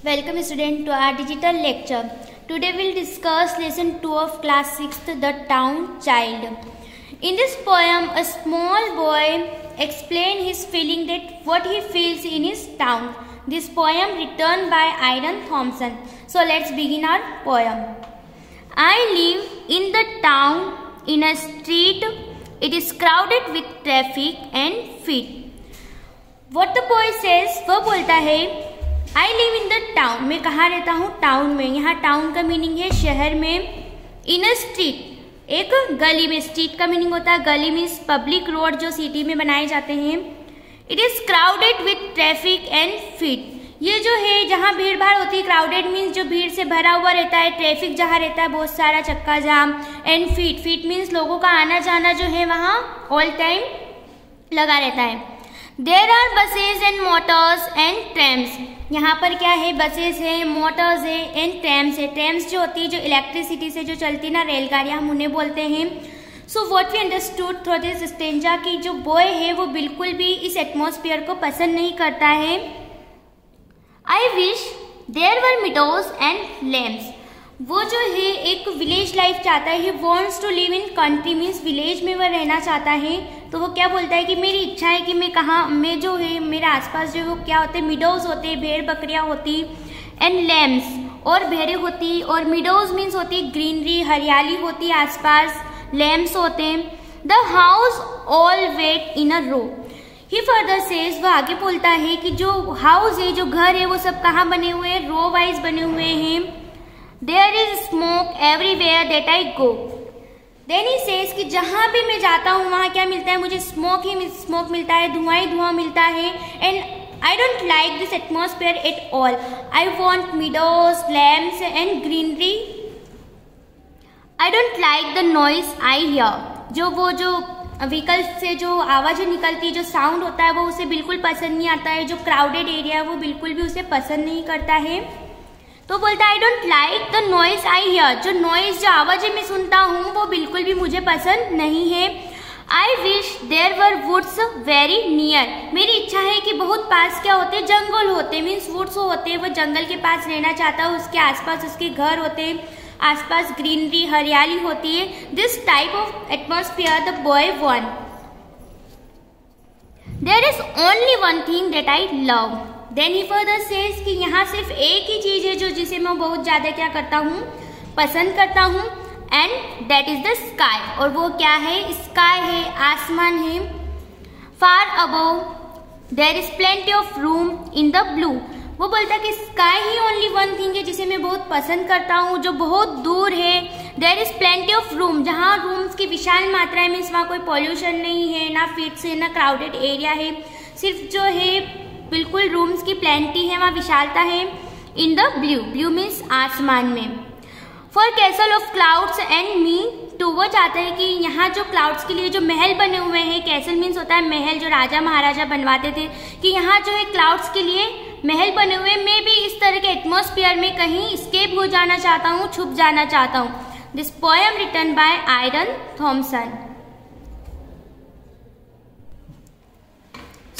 Welcome student to our digital lecture. Today we'll discuss lesson 2 of class 6th, The Town Child. In this poem, a small boy explains his feeling that what he feels in his town. This poem written by Aidan Thompson. So let's begin our poem. I live in the town in a street. It is crowded with traffic and feet. What the boy says, वह बोलता है I live in the town. मैं कहाँ रहता हूँ? Town में. यहाँ town का मीनिंग है शहर में. In a street, एक गली में. स्ट्रीट का मीनिंग होता है गली मीन्स पब्लिक रोड जो सिटी में बनाए जाते हैं. It is crowded with traffic and feet. ये जो है जहाँ भीड़ भाड़ होती है, क्राउडेड मीन्स जो भीड़ से भरा हुआ रहता है, ट्रैफिक जहाँ रहता है बहुत सारा चक्का जाम, एंड फीट मीन्स लोगों का आना जाना जो है वहाँ ऑल टाइम लगा रहता है. There are buses and motors and trams. यहाँ पर क्या है? बसेस है, मोटर्स है एंड ट्रैम्स है. ट्रैम्स जो होती है जो इलेक्ट्रिसिटी से जो चलती है ना, रेलगाड़ियाँ, हम उन्हें बोलते हैं. So what we understood through this stanza कि जो बॉय है वो बिल्कुल भी इस एटमॉस्फेयर को पसंद नहीं करता है. I wish there were meadows and lambs. वो जो है एक विलेज लाइफ चाहता है. He wants to live in country means village में वह रहना चाहता है. तो वो क्या बोलता है कि मेरी इच्छा है कि मैं कहाँ, मैं जो है मेरे आसपास जो वो क्या होते हैं, मिडोज होते हैं, भेड़ बकरियाँ होती, एंड लैम्स और भेड़ें होती, और मिडोज मीन्स होती ग्रीनरी, हरियाली होती आसपास, लैम्स होते हैं. The house all wait in a row. He further says, वह आगे बोलता है कि जो हाउस है, जो घर है, वो सब कहाँ बने हुए हैं? रो वाइज बने हुए हैं. There is smoke everywhere that I go. Then he says कि जहाँ भी मैं जाता हूँ वहाँ क्या मिलता है? मुझे स्मोक ही स्मोक मिलता है, धुआं ही धुआं मिलता है. And I don't like this atmosphere at all. I want meadows, lambs and greenery. I don't like the noise I hear. जो व्हीकल से जो आवाज़ें निकलती है, जो साउंड होता है, वो उसे बिल्कुल पसंद नहीं आता है. जो क्राउडेड एरिया है वो बिल्कुल भी उसे पसंद नहीं करता है. तो बोलता है आई don't like the noise I hear. जो नॉइस, जो आवाज़ें मैं सुनता हूँ वो बिल्कुल भी मुझे पसंद नहीं है. I wish there were woods very near. मेरी इच्छा है कि बहुत पास क्या होते, जंगल होते, मीन्स वुड्स होते हैं, वो जंगल के पास रहना चाहता है. उसके आसपास उसके घर होते हैं, आसपास ग्रीनरी, हरियाली होती है. This type of atmosphere the boy want. There is only one thing that I love. Then he further says कि यहाँ सिर्फ एक ही चीज है जो जिसे मैं बहुत ज्यादा क्या करता हूँ, पसंद करता हूँ. And that is the sky. और वो क्या है? स्काई है, आसमान है. Far above there is plenty of room in the blue. वो बोलता है कि स्काई ही ओनली वन थिंग है जिसे मैं बहुत पसंद करता हूँ, जो बहुत दूर है. There is plenty of room. जहाँ रूम्स की विशाल मात्रा है, मीन्स वहाँ कोई पॉल्यूशन नहीं है, ना फीट्स है, ना क्राउडेड एरिया है. सिर्फ जो है बिल्कुल रूम्स की प्लेंटी है, वहाँ विशालता है. इन द ब्लू मीन्स आसमान में. For castle of clouds and me too. वो चाहता है कि यहाँ जो क्लाउड्स के लिए जो महल बने हुए हैं, कैसल मीन्स होता है महल, जो राजा महाराजा बनवाते थे, कि यहाँ जो है क्लाउड्स के लिए महल बने हुए. मैं भी इस तरह के एटमॉस्फेयर में कहीं स्केप हो जाना चाहता हूँ, छुप जाना चाहता हूँ. This poem written by Iron Thomson.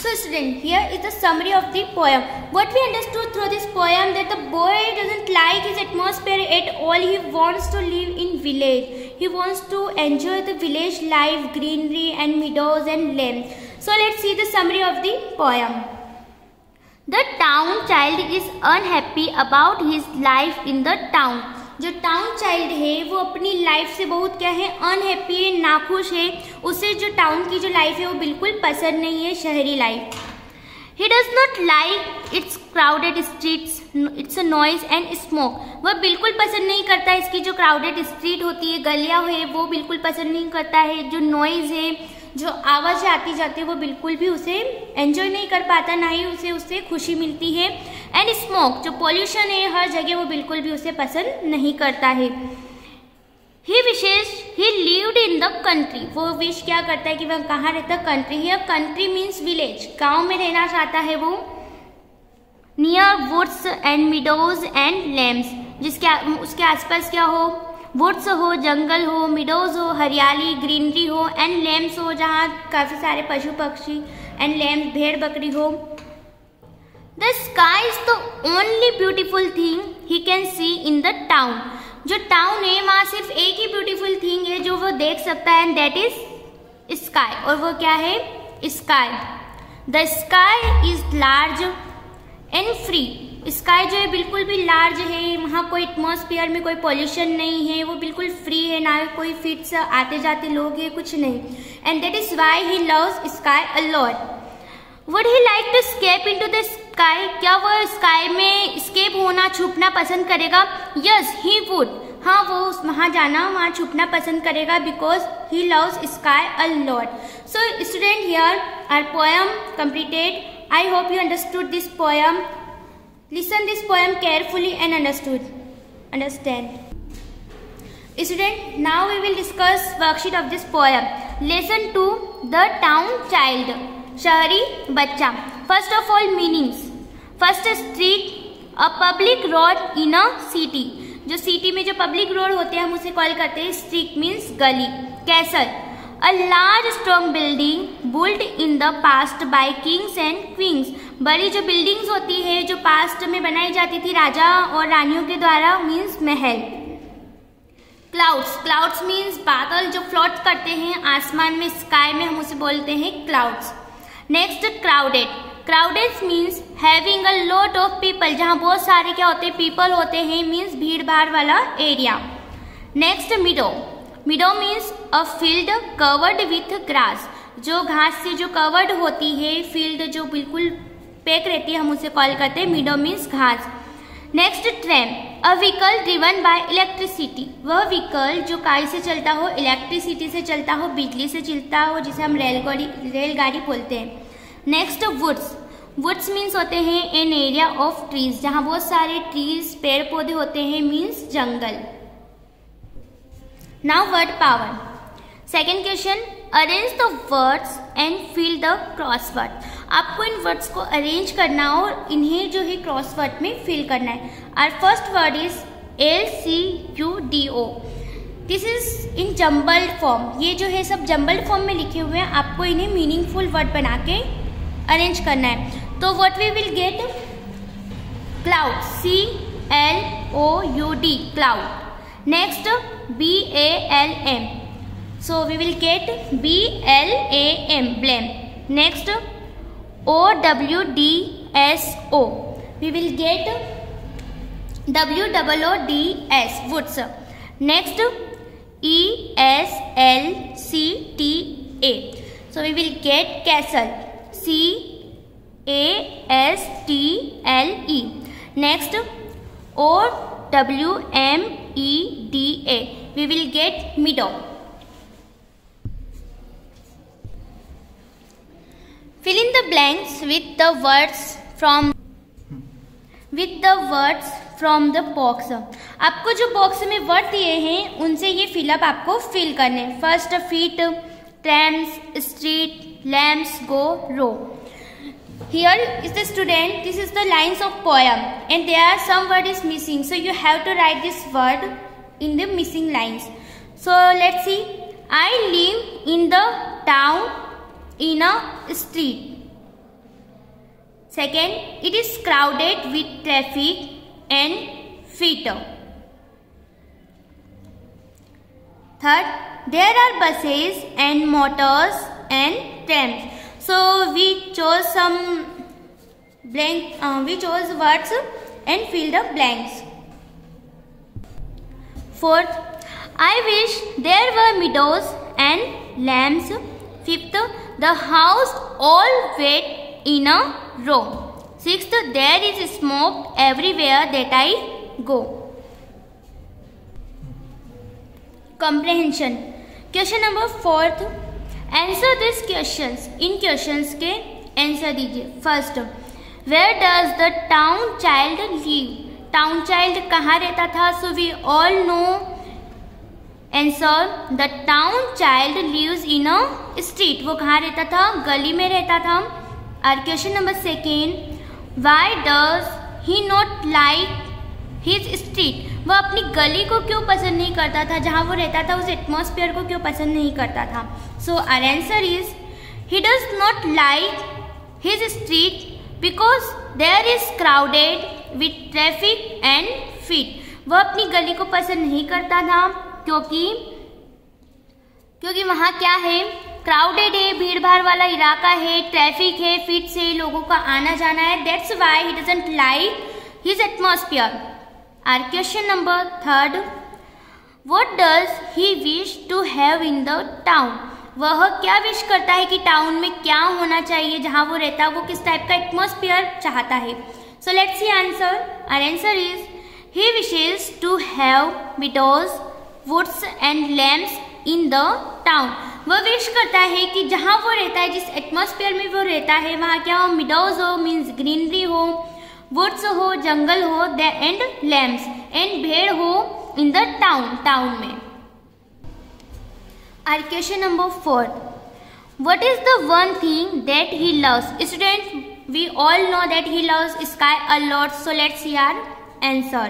So student, here is the summary of the poem. What we understood through this poem that the boy doesn't like his atmosphere at all. He wants to live in village. He wants to enjoy the village life, greenery and meadows and lambs. So let's see the summary of the poem. The town child is unhappy about his life in the town. जो town child है वो अपनी life से बहुत क्या है, unhappy है, नाखुश है. उसे जो टाउन की जो लाइफ है वो बिल्कुल पसंद नहीं है, शहरी life. He does not like it's crowded streets, it's noise and smoke. वह बिल्कुल पसंद नहीं करता इसकी जो क्राउडेड स्ट्रीट होती है, गलियाँ है, वो बिल्कुल पसंद नहीं करता है. जो नॉइज है, जो आवाज़ें आती जाती है, वो बिल्कुल भी उसे एंजॉय नहीं कर पाता, ना ही उसे उससे खुशी मिलती है. एंड स्मोक, जो पॉल्यूशन है हर जगह, वो बिल्कुल भी उसे पसंद नहीं करता है. He wishes he lived in the country. वो विश क्या करता है कि वह कहाँ रहता? Country. Here country means village, गांव में रहना चाहता है वो. Near woods and meadows and lambs, जिसके उसके आसपास क्या हो? वुड्स हो, जंगल हो, मिडोज हो, हरियाली, ग्रीनरी हो, एंड लैम्स हो, जहाँ काफ़ी सारे पशु पक्षी, एंड लैम्स भेड़ बकरी हो. The sky is the only beautiful thing he can see in the town. जो टाउन है वहाँ सिर्फ एक ही ब्यूटीफुल थिंग है जो वो देख सकता है, एंड दैट इज स्काई. और वो क्या है? Sky. The sky is large and free. Sky जो है बिल्कुल भी लार्ज है, वहाँ कोई एटमॉस्फेयर में कोई पॉल्यूशन नहीं है, वो बिल्कुल फ्री है, ना कोई फिट्स आते जाते लोग है, कुछ नहीं. And that is why he loves sky a lot. Would he like to escape into the sky. क्या वो स्काई में स्केप होना, छुपना पसंद करेगा? Yes he would. हाँ, वो वहाँ जाना, वहाँ छुपना पसंद करेगा, because he loves sky a lot. So student, here our poem completed. I hope you understood this poem. Listen this poem carefully and understand. Student, now we will discuss worksheet of this poem. Lesson 2, The Town Child. शहरी बच्चा. First of all, meanings. First, street, a public road in a city. जो city में जो public road होते हैं हम उसे call करते हैं स्ट्रीट, मीन्स गली. Castle, a large strong building built in the past by kings and queens. बड़ी जो बिल्डिंग्स होती है जो पास्ट में बनाई जाती थी राजा और रानियों के द्वारा, मीन्स महल. क्लाउड्स, क्लाउड्स मीन्स बादल जो फ्लोट करते हैं आसमान में, स्काई में, हम उसे बोलते हैं clouds. Next, crowded. Crowded means having a lot of people, जहाँ बहुत सारे क्या होते हैं? पीपल होते हैं, मीन्स भीड़ भाड़ वाला area. Next, मिडो. मिडो means a field covered with grass. जो घास से जो कवर्ड होती है, फील्ड जो बिल्कुल पैक रहती है, हम उसे कॉल करते हैं मिडो मीन्स घास. Next, train. A vehicle driven by electricity. वह व्हीकल जो काय से चलता हो, इलेक्ट्रिसिटी से चलता हो, बिजली से चलता हो, जिसे हम रेलगाड़ी बोलते हैं. Next, woods. वुड्स मीन्स होते हैं एन एरिया ऑफ ट्रीज, जहाँ बहुत सारे ट्रीज पेड़ पौधे होते हैं, मीन्स जंगल. Now word power. Second question, arrange the words and fill the crossword. आपको इन वर्ड्स को अरेंज करना और इन्हें जो है क्रॉसवर्ड में फिल करना है. Our first word is LCUDO. This is in jumbled form. ये जो है सब जम्बल्ड फॉर्म में लिखे हुए हैं. आपको इन्हें मीनिंगफुल वर्ड बना के अरेंज करना है. तो what we will get? Cloud, CLOUD, cloud. Next, BALM. So we will get BLAM, blame. Next, OWDSO. We will get WOODS, woods. Next, ESLCTA. So we will get castle, CASTLE. Next, OWMEDA. We will get meadow. Fill in the blanks with the words from the box. आपको जो box में word दिए हैं उनसे ये fill up आपको fill करने. First, feet, trams, street, lamps, go, row. Here is the student, this is the lines of poem and there are some word is missing, so you have to write this word in the missing lines. So let's see. I live in the town in a street. Second, it is crowded with traffic and feet. Third, there are buses and motors and trams. So we chose some blank. We chose words and fill the blanks. Fourth, I wish there were meadows and lambs. Fifth, the house all wait in a row. Sixth, there is smoke everywhere that I go. Comprehension. Question number 4th. Answer these questions. In questions के answer दीजिए. First, where does the town child live? Town child कहाँ रहता था? So we all know answer. The town child lives in a street. वो कहाँ रहता था? गली में रहता था. Our question number 2. Why does he not like his street? वो अपनी गली को क्यों पसंद नहीं करता था? जहाँ वो रहता था उस एटमॉस्फेयर को क्यों पसंद नहीं करता था? So our answer is he does not like his street because there is crowded with traffic and feet. वह अपनी गली को पसंद नहीं करता था क्योंकि वहाँ क्या है, क्राउडेड है, भीड़ भाड़ वाला इलाका है, ट्रैफिक है, फीट से लोगों का आना जाना है। That's why he doesn't like his atmosphere. Our question number 3, what does he wish to have in the town. वह क्या विश करता है कि टाउन में क्या होना चाहिए, जहाँ वो रहता है वो किस टाइप का एटमॉस्फेयर चाहता है। So let's see answer. Our answer is he wishes to have meadows, woods and lambs in the town. वह विश करता है कि जहाँ वो रहता है, जिस एटमॉस्फेयर में वो रहता है, वहाँ क्या हो, मिडोज हो मीन्स ग्रीनरी हो, वुड्स हो जंगल हो, एंड लैम्प्स एंड भेड़ हो इन द टाउन में। Our question number 4, what is the one thing that he loves? Students, we all know that he loves sky a lot, so let's see our answer.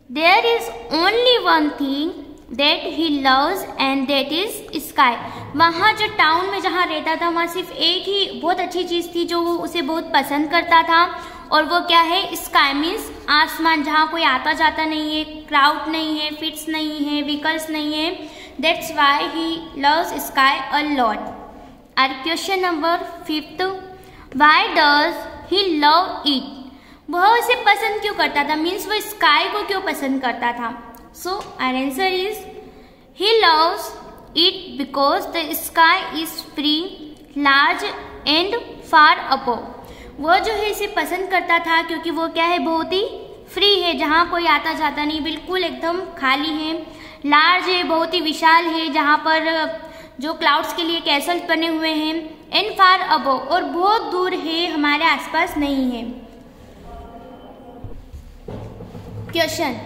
There is only one thing that he loves and that is sky. वहाँ जो town में जहाँ रहता था वहाँ सिर्फ एक ही बहुत अच्छी चीज़ थी जो वो उसे बहुत पसंद करता था, और वो क्या है, स्काई मीन्स आसमान, जहाँ कोई आता जाता नहीं है, क्राउड नहीं है, फिट्स नहीं है, व्हीकल्स नहीं है। That's why he loves sky a lot. Our question number 5, why does he love it. वह उसे पसंद क्यों करता था, मीन्स वो स्काई को क्यों पसंद करता था। So our answer is he loves it because the sky is free, large and far above. वो जो है इसे पसंद करता था क्योंकि वो क्या है, बहुत ही फ्री है, जहाँ कोई आता जाता नहीं, बिल्कुल एकदम खाली है, लार्ज है, बहुत ही विशाल है, जहाँ पर जो क्लाउड्स के लिए कैसल बने हुए हैं, एंड फार अबव, और बहुत दूर है, हमारे आसपास नहीं है। Question,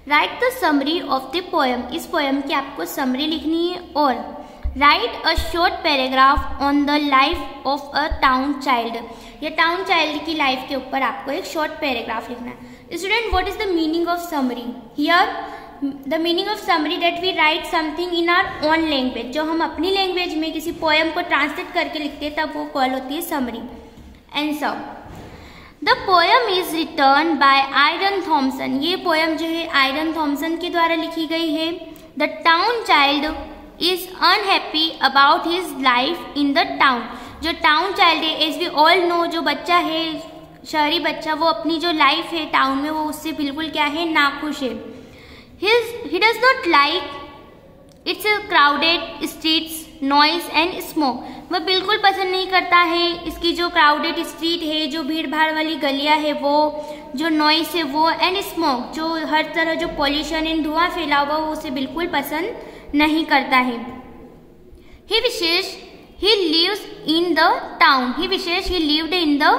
write the summary of the poem. इस पोएम की आपको समरी लिखनी है, और write a short paragraph on the life of a town child. या टाउन चाइल्ड की लाइफ के ऊपर आपको एक शॉर्ट पैराग्राफ लिखना है। Student, what is the meaning of summary? Here the meaning of summary that we write something in our own language. जो हम अपनी लैंग्वेज में किसी पोएम को ट्रांसलेट करके लिखते हैं तब वो कॉल होती है summary. Answer, the poem is written by Iron Thomson. ये पोएम जो है आयरन थॉमसन के द्वारा लिखी गई है। The town child is unhappy about his life in the town. जो टाउन चाइल्ड है, एज वी ऑल नो, जो बच्चा है, शहरी बच्चा, वो अपनी जो लाइफ है टाउन में, वो उससे बिल्कुल क्या है, नाखुश है। He does not like it's crowded streets, noise and smoke. वह बिल्कुल पसंद नहीं करता है इसकी जो क्राउडेड स्ट्रीट है, जो भीड़ भाड़ वाली गलियां है वो, जो नॉइस है वो, एंड स्मोक, जो हर तरह जो पॉल्यूशन एंड धुआं फैला हुआ, वो उसे बिल्कुल पसंद नहीं करता है। He wishes he lives in the town. He wishes he lived in the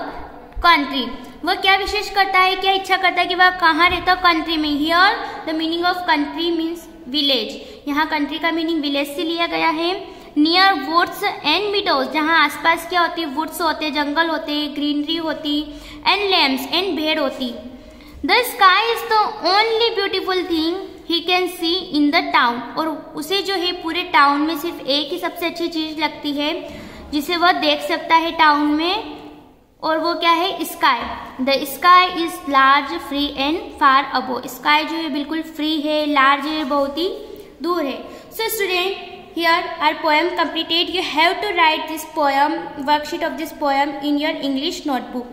country. वह क्या विशेष करता है, क्या इच्छा करता है कि वह कहाँ रहता, कंट्री में। Here the meaning of country means village. यहाँ कंट्री का मीनिंग विलेज से लिया गया है। नियर वुड्स एंड मीडोज, जहाँ आसपास क्या होती है, वुड्स होते, जंगल होते, ग्रीनरी होती, एंड लैम्प्स एंड भेड़ होती। The sky is the only beautiful thing he can see in the town. और उसे जो है पूरे टाउन में सिर्फ एक ही सबसे अच्छी चीज लगती है जिसे वह देख सकता है टाउन में, और वो क्या है, sky. The sky is large, free and far above. Sky जो है बिल्कुल फ्री है, लार्ज है, बहुत ही दूर है। So student, here our poem completed. You have to write this poem, worksheet of this poem in your English notebook.